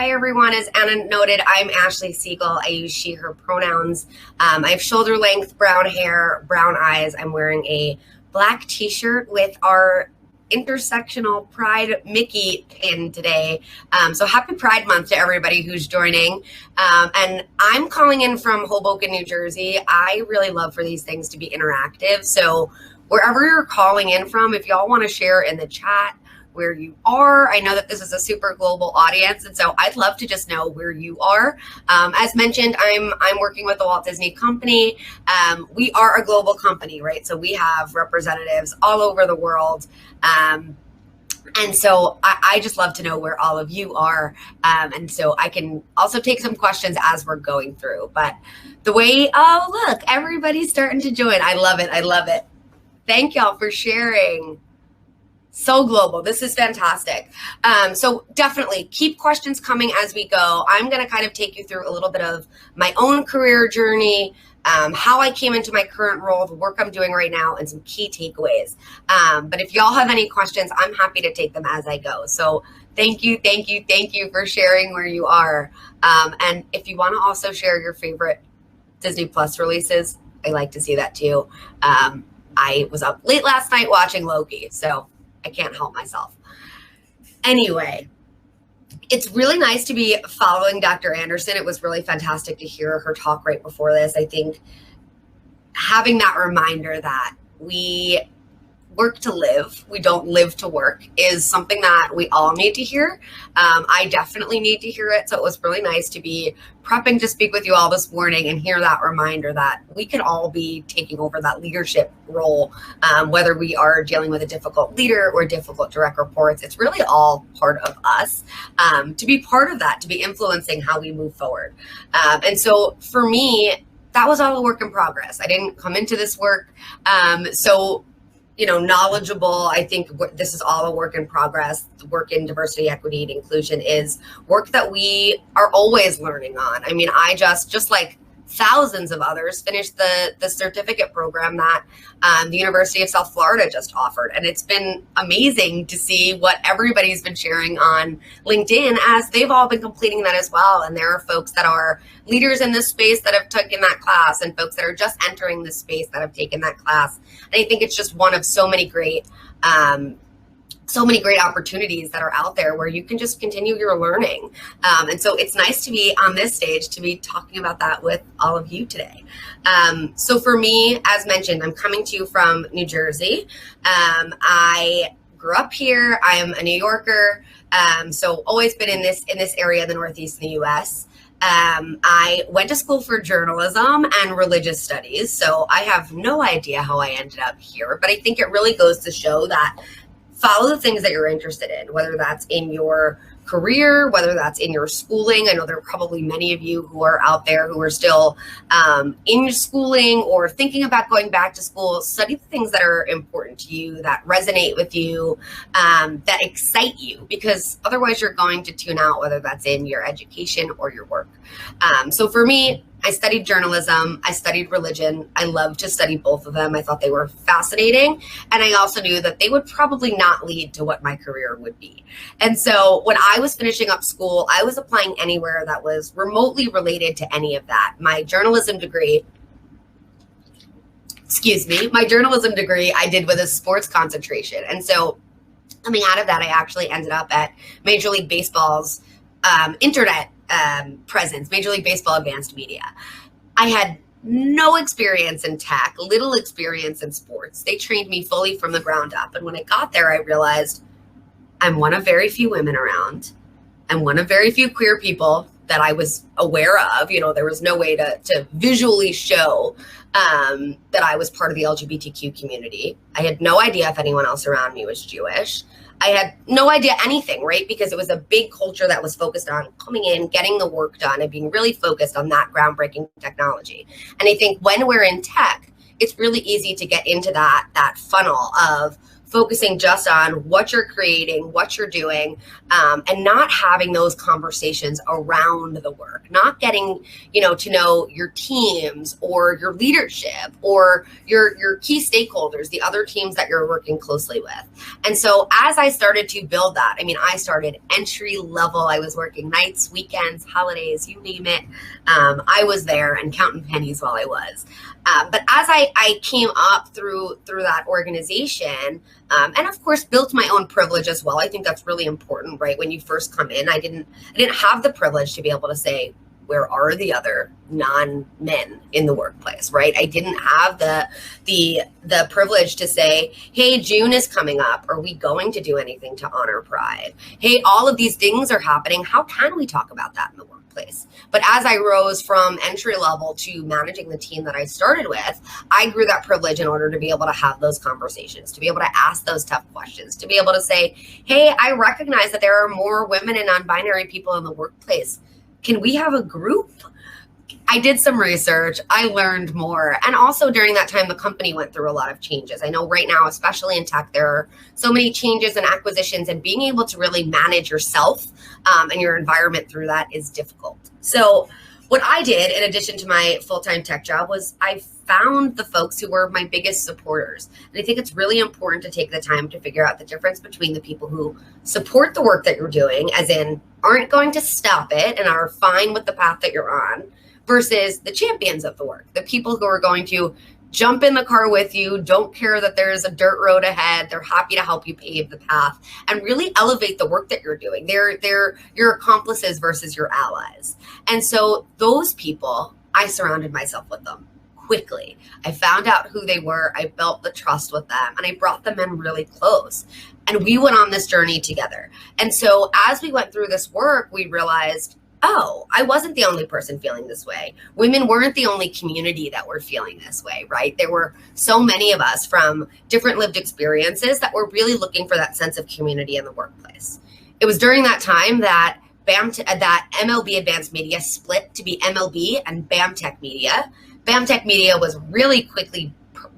Hi, everyone. As Anna noted, I'm Ashley Siegel. I use she, her pronouns. I have shoulder length brown hair, brown eyes. I'm wearing a black t-shirt with our intersectional Pride Mickey pin today. So happy Pride Month to everybody who's joining. And I'm calling in from Hoboken, New Jersey. I really love for these things to be interactive. So wherever you're calling in from, if y'all want to share in the chat where you are. I know that this is a super global audience, and so I'd love to just know where you are. As mentioned, I'm working with the Walt Disney Company. We are a global company, right? So we have representatives all over the world. And so I just love to know where all of you are. And so I can also take some questions as we're going through. But oh, look, everybody's starting to join. I love it. I love it. Thank y'all for sharing. So global. This is fantastic. So definitely keep questions coming as we go. I'm going to kind of take you through a little bit of my own career journey, how I came into my current role, the work I'm doing right now, and some key takeaways. But if y'all have any questions, I'm happy to take them as I go. So thank you for sharing where you are. And if you want to also share your favorite Disney Plus releases, I like to see that too. I was up late last night watching Loki, so I can't help myself. Anyway, it's really nice to be following Dr. Anderson. It was really fantastic to hear her talk right before this. I think having that reminder that we work to live, we don't live to work, is something that we all need to hear. I definitely need to hear it. So it was really nice to be prepping to speak with you all this morning and hear that reminder that we can all be taking over that leadership role, whether we are dealing with a difficult leader or difficult direct reports. It's really all part of us to be part of that, to be influencing how we move forward. And so for me, that was all a work in progress. I didn't come into this work knowledgeable. I think this is all a work in progress. The work in diversity, equity, and inclusion is work that we are always learning on. I mean, I just like thousands of others finished the certificate program that the University of South Florida just offered. And it's been amazing to see what everybody's been sharing on LinkedIn as they've all been completing that as well. And there are folks that are leaders in this space that have taken that class and folks that are just entering this space that have taken that class. And I think it's just one of so many great opportunities that are out there where you can just continue your learning. And so it's nice to be on this stage to be talking about that with all of you today. So for me, as mentioned, I'm coming to you from New Jersey. I grew up here. I am a New Yorker. So always been in this area of the Northeast in the US. I went to school for journalism and religious studies. So I have no idea how I ended up here, but I think it really goes to show that follow the things that you're interested in, whether that's in your career, whether that's in your schooling. I know there are probably many of you who are out there who are still in schooling or thinking about going back to school. Study the things that are important to you, that resonate with you, that excite you, because otherwise you're going to tune out, whether that's in your education or your work. So for me, I studied journalism, I studied religion. I loved to study both of them. I thought they were fascinating. And I also knew that they would probably not lead to what my career would be. And so when I was finishing up school, I was applying anywhere that was remotely related to any of that. My journalism degree I did with a sports concentration. And so coming out of that, I actually ended up at Major League Baseball's internet presence, Major League Baseball Advanced Media. I had no experience in tech, little experience in sports. They trained me fully from the ground up. And when I got there, I realized I'm one of very few women around. I'm one of very few queer people that I was aware of. There was no way to visually show that I was part of the LGBTQ community. I had no idea if anyone else around me was Jewish. I had no idea anything, right? Because it was a big culture that was focused on coming in, getting the work done, and being really focused on that groundbreaking technology. And I think when we're in tech, it's really easy to get into that funnel of focusing just on what you're creating, what you're doing, and not having those conversations around the work, not getting, to know your teams or your leadership or your key stakeholders, the other teams that you're working closely with. And so as I started to build that, I started entry level. I was working nights, weekends, holidays, you name it. I was there and counting pennies while I was. But as I came up through that organization, and of course built my own privilege as well. I think that's really important, right? When you first come in, I didn't have the privilege to be able to say, where are the other non-men in the workplace, right? I didn't have the privilege to say, hey, June is coming up. Are we going to do anything to honor Pride? Hey, all of these things are happening. How can we talk about that in the workplace? But as I rose from entry level to managing the team that I started with, I grew that privilege in order to be able to have those conversations, to be able to ask those tough questions, to be able to say, hey, I recognize that there are more women and non-binary people in the workplace. Can we have a group? I did some research. I learned more. And also during that time, the company went through a lot of changes. I know right now, especially in tech, there are so many changes and acquisitions, and being able to really manage yourself and your environment through that is difficult. So what I did, in addition to my full-time tech job, was I found the folks who were my biggest supporters. And I think it's really important to take the time to figure out the difference between the people who support the work that you're doing, as in aren't going to stop it and are fine with the path that you're on, versus the champions of the work, the people who are going to jump in the car with you, don't care that there's a dirt road ahead. They're happy to help you pave the path and really elevate the work that you're doing. They're your accomplices versus your allies. And so those people, I surrounded myself with them quickly. I found out who they were. I built the trust with them, and I brought them in really close. And we went on this journey together. And so as we went through this work, we realized, oh, I wasn't the only person feeling this way. Women weren't the only community that were feeling this way, right? There were so many of us from different lived experiences that were really looking for that sense of community in the workplace. It was during that time that that MLB Advanced Media split to be MLB and BAMTech Media. BAMTech Media was really quickly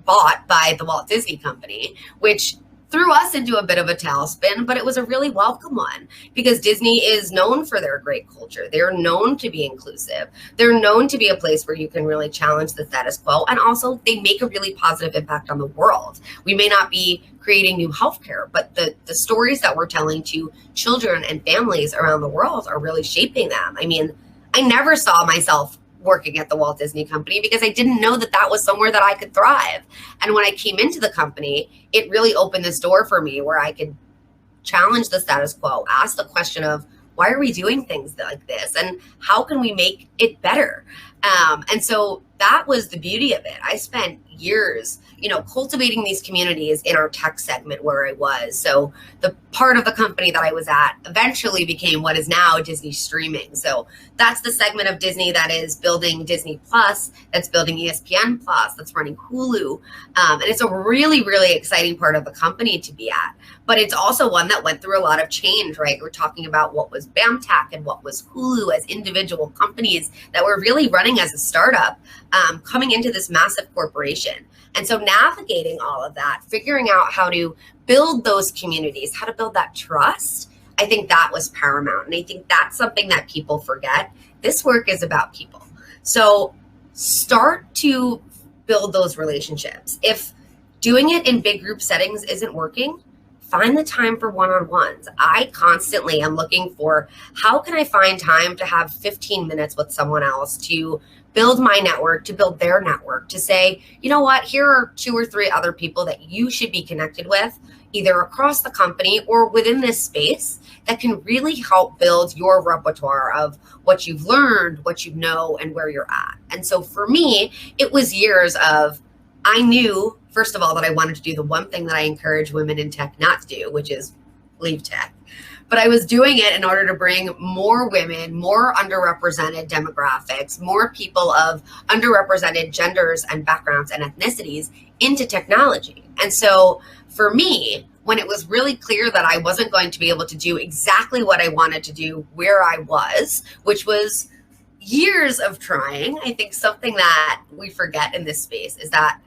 bought by the Walt Disney Company, which threw us into a bit of a tailspin, but it was a really welcome one because Disney is known for their great culture. They're known to be inclusive. They're known to be a place where you can really challenge the status quo. And also they make a really positive impact on the world. We may not be creating new healthcare, but the stories that we're telling to children and families around the world are really shaping them. I never saw myself working at the Walt Disney Company because I didn't know that that was somewhere that I could thrive. And when I came into the company, it really opened this door for me where I could challenge the status quo, ask the question of why are we doing things like this and how can we make it better? And so that was the beauty of it. I spent years, cultivating these communities in our tech segment where I was. So the part of the company that I was at eventually became what is now Disney Streaming. So that's the segment of Disney that is building Disney Plus, that's building ESPN Plus, that's running Hulu. And it's a really, really exciting part of the company to be at. But it's also one that went through a lot of change, right? We're talking about what was BAMTech and what was Hulu as individual companies that were really running as a startup, coming into this massive corporation. And so navigating all of that, figuring out how to build those communities, how to build that trust, I think that was paramount. And I think that's something that people forget. This work is about people. So start to build those relationships. If doing it in big group settings isn't working, find the time for one-on-ones. I constantly am looking for how can I find time to have 15 minutes with someone else to build my network, to build their network, to say, you know what, here are 2 or 3 other people that you should be connected with, either across the company or within this space that can really help build your repertoire of what you've learned, what you know, and where you're at. And so for me, it was years of, I knew, first of all, that I wanted to do the one thing that I encourage women in tech not to do, which is leave tech. But I was doing it in order to bring more women, more underrepresented demographics, more people of underrepresented genders and backgrounds and ethnicities into technology. And so for me, when it was really clear that I wasn't going to be able to do exactly what I wanted to do where I was, which was years of trying, I think something that we forget in this space is that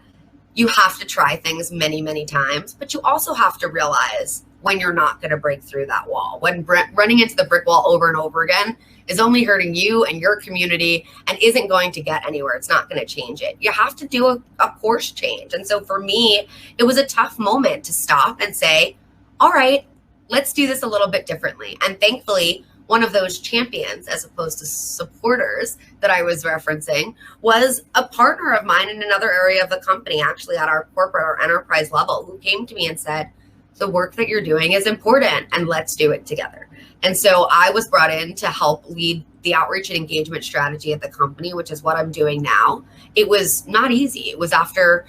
you have to try things many, many times, but you also have to realize when you're not going to break through that wall, when running into the brick wall over and over again is only hurting you and your community and isn't going to get anywhere. It's not going to change it. You have to do a course change. And so for me, it was a tough moment to stop and say, all right, let's do this a little bit differently. And thankfully, one of those champions, as opposed to supporters that I was referencing, was a partner of mine in another area of the company, actually at our corporate or enterprise level, who came to me and said, the work that you're doing is important and let's do it together. And so I was brought in to help lead the outreach and engagement strategy at the company, which is what I'm doing now. It was not easy. It was after,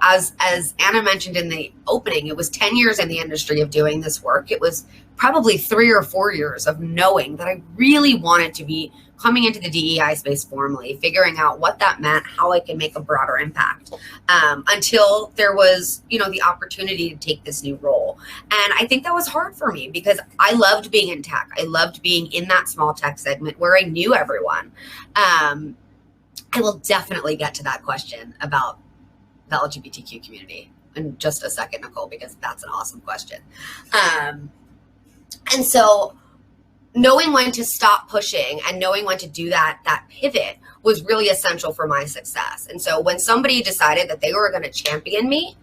as Anna mentioned in the opening, it was 10 years in the industry of doing this work. It was probably 3 or 4 years of knowing that I really wanted to be coming into the DEI space formally, figuring out what that meant, how I could make a broader impact, until there was, the opportunity to take this new role. And I think that was hard for me because I loved being in tech. I loved being in that small tech segment where I knew everyone. I will definitely get to that question about the LGBTQ community in just a second, Nicole, because that's an awesome question. And so knowing when to stop pushing and knowing when to do that pivot was really essential for my success. And so when somebody decided that they were going to champion me,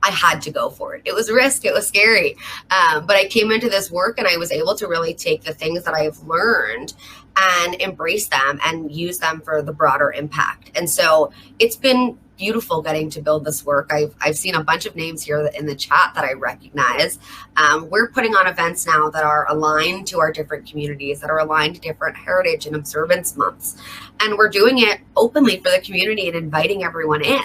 I had to go for it. It was a risk. It was scary. But I came into this work and I was able to really take the things that I've learned and embrace them and use them for the broader impact. And so it's been beautiful getting to build this work. I've seen a bunch of names here in the chat that I recognize. We're putting on events now that are aligned to our different communities, that are aligned to different heritage and observance months. And we're doing it openly for the community and inviting everyone in.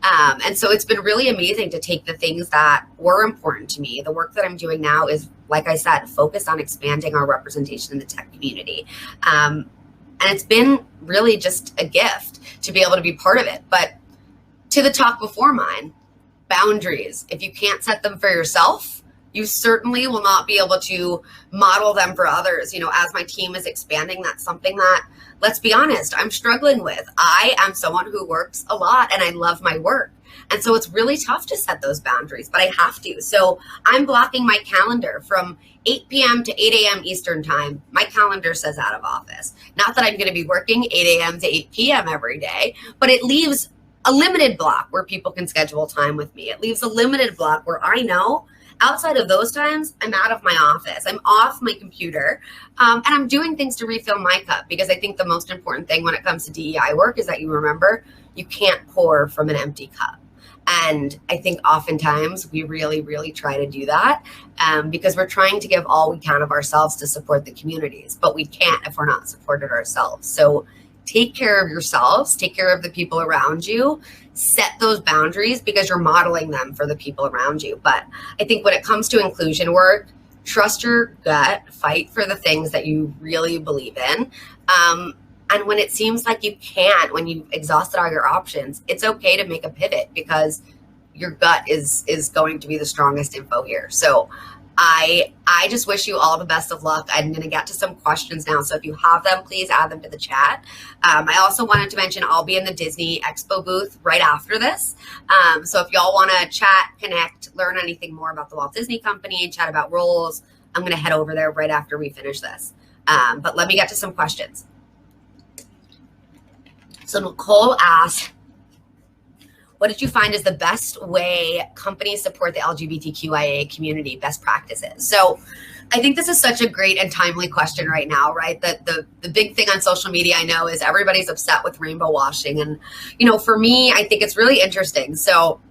And so it's been really amazing to take the things that were important to me. The work that I'm doing now is, like I said, focused on expanding our representation in the tech community. And it's been really just a gift to be able to be part of it. But to the talk before mine, boundaries. If you can't set them for yourself, you certainly will not be able to model them for others. As my team is expanding, that's something that, let's be honest, I'm struggling with. I am someone who works a lot and I love my work. And so it's really tough to set those boundaries, but I have to. So I'm blocking my calendar from 8 p.m. to 8 a.m. Eastern time. My calendar says out of office. Not that I'm going to be working 8 a.m. to 8 p.m. every day, but it leaves a limited block where people can schedule time with me. It leaves a limited block where I know outside of those times, I'm out of my office. I'm off my computer, and I'm doing things to refill my cup, because I think the most important thing when it comes to DEI work is that you remember you can't pour from an empty cup. And I think oftentimes we really, really try to do that because we're trying to give all we can of ourselves to support the communities, but we can't if we're not supported ourselves. So take care of yourselves, take care of the people around you, set those boundaries because you're modeling them for the people around you. But I think when it comes to inclusion work, trust your gut, fight for the things that you really believe in. And when it seems like you can't, when you've exhausted all your options, it's okay to make a pivot because your gut is going to be the strongest info here. So I just wish you all the best of luck. I'm going to get to some questions now. So if you have them, please add them to the chat. I also wanted to mention I'll be in the Disney Expo booth right after this. So if y'all want to chat, connect, learn anything more about the Walt Disney Company, chat about roles, I'm going to head over there right after we finish this. But let me get to some questions. So Nicole asked, what did you find is the best way companies support the LGBTQIA community, best practices? So I think this is such a great and timely question right now, right? The big thing on social media I know is everybody's upset with rainbow washing. And, for me, I think it's really interesting. So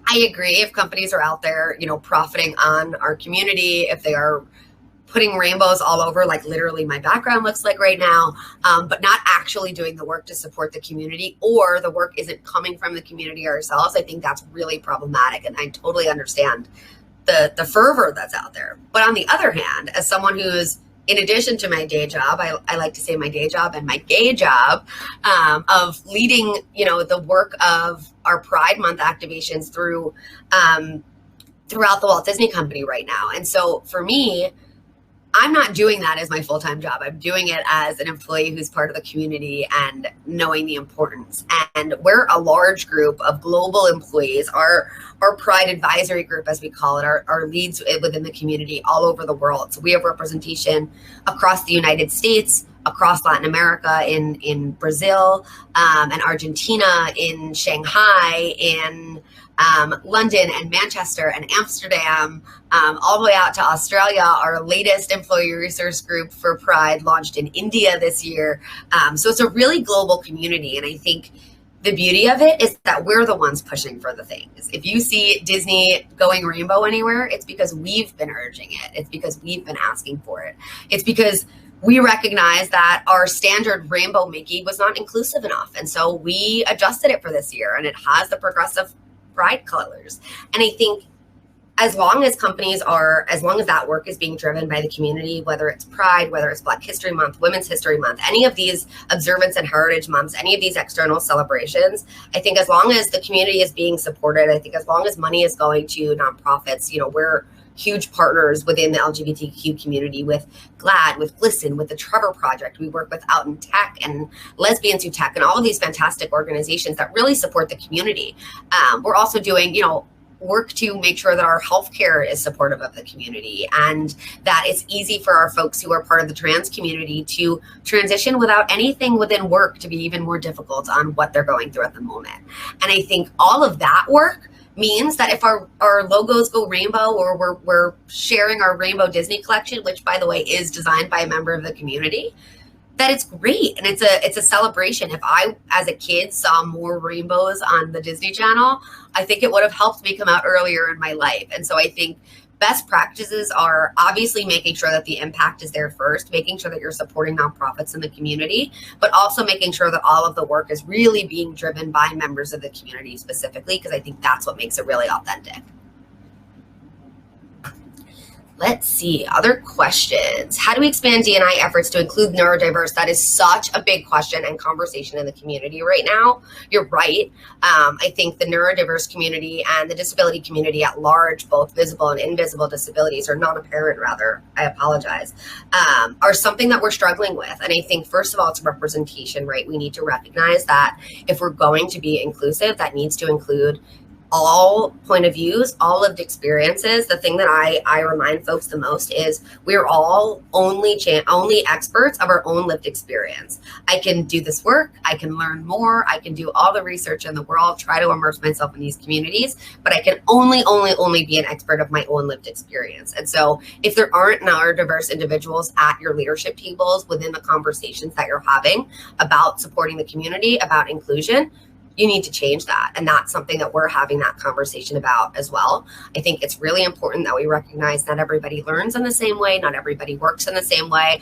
I agree if companies are out there, profiting on our community, if they are putting rainbows all over, like literally my background looks like right now, but not actually doing the work to support the community, or the work isn't coming from the community ourselves, I think that's really problematic. And I totally understand the fervor that's out there. But on the other hand, as someone who's, in addition to my day job, I like to say my day job and my gay job of leading, the work of our Pride Month activations throughout the Walt Disney Company right now. And so for me, I'm not doing that as my full-time job. I'm doing it as an employee who's part of the community and knowing the importance. And we're a large group of global employees. Our Pride Advisory Group, as we call it, our leads within the community all over the world. So we have representation across the United States, across Latin America, in Brazil, and Argentina, in Shanghai, in London and Manchester and Amsterdam, all the way out to Australia. Our latest employee resource group for Pride launched in India this year. So it's a really global community. And I think the beauty of it is that we're the ones pushing for the things. If you see Disney going rainbow anywhere, it's because we've been urging it. It's because we've been asking for it. It's because we recognize that our standard rainbow Mickey was not inclusive enough. And so we adjusted it for this year, and it has the progressive Pride colors. And I think as long as that work is being driven by the community, whether it's Pride, whether it's Black History Month, Women's History Month, any of these observance and heritage months, any of these external celebrations, I think as long as the community is being supported, I think as long as money is going to nonprofits, we're huge partners within the LGBTQ community with GLAAD, with Glisten, with the Trevor Project. We work with Out in Tech and Lesbians Who Tech and all of these fantastic organizations that really support the community. We're also doing, work to make sure that our healthcare is supportive of the community and that it's easy for our folks who are part of the trans community to transition without anything within work to be even more difficult on what they're going through at the moment. And I think all of that work means that if our logos go rainbow, or we're sharing our rainbow Disney collection, which by the way is designed by a member of the community, that it's great and it's a celebration. If I, as a kid, saw more rainbows on the Disney Channel, I think it would have helped me come out earlier in my life. And so I think best practices are obviously making sure that the impact is there first, making sure that you're supporting nonprofits in the community, but also making sure that all of the work is really being driven by members of the community specifically, because I think that's what makes it really authentic. Let's see, other questions. How do we expand D&I efforts to include neurodiverse? That is such a big question and conversation in the community right now. You're right. I think the neurodiverse community and the disability community at large, both visible and invisible disabilities, or non-apparent rather, I apologize, are something that we're struggling with. And I think, first of all, it's representation, right? We need to recognize that if we're going to be inclusive, that needs to include all point of views, all lived experiences. The thing that I remind folks the most is we're all only experts of our own lived experience. I can do this work, I can learn more, I can do all the research in the world, try to immerse myself in these communities, but I can only be an expert of my own lived experience. And so if there aren't neurodiverse individuals at your leadership tables within the conversations that you're having about supporting the community, about inclusion, you need to change that. And that's something that we're having that conversation about as well. I think it's really important that we recognize not everybody learns in the same way, not everybody works in the same way.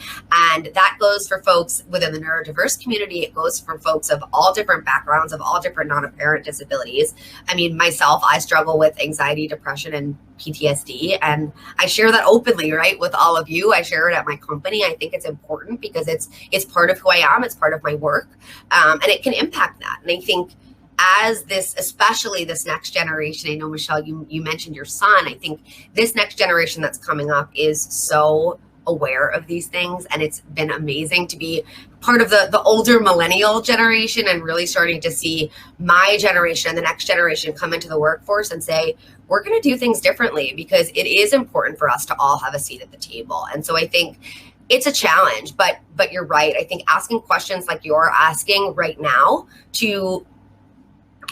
And that goes for folks within the neurodiverse community. It goes for folks of all different backgrounds, of all different non-apparent disabilities. I mean, myself, I struggle with anxiety, depression, and PTSD, and I share that openly, right, with all of you. I share it at my company. I think it's important because it's part of who I am. It's part of my work, and it can impact that. And I think as this, especially this next generation, I know, Michelle, you mentioned your son. I think this next generation that's coming up is so aware of these things, and it's been amazing to be part of the older millennial generation and really starting to see my generation and the next generation come into the workforce and say, we're going to do things differently because it is important for us to all have a seat at the table. And so I think it's a challenge, but you're right. I think asking questions like you're asking right now to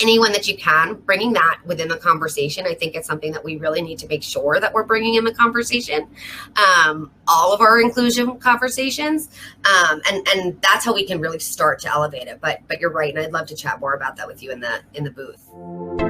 anyone that you can, bringing that within the conversation. I think it's something that we really need to make sure that we're bringing in the conversation, all of our inclusion conversations, and that's how we can really start to elevate it. But you're right, and I'd love to chat more about that with you in the booth.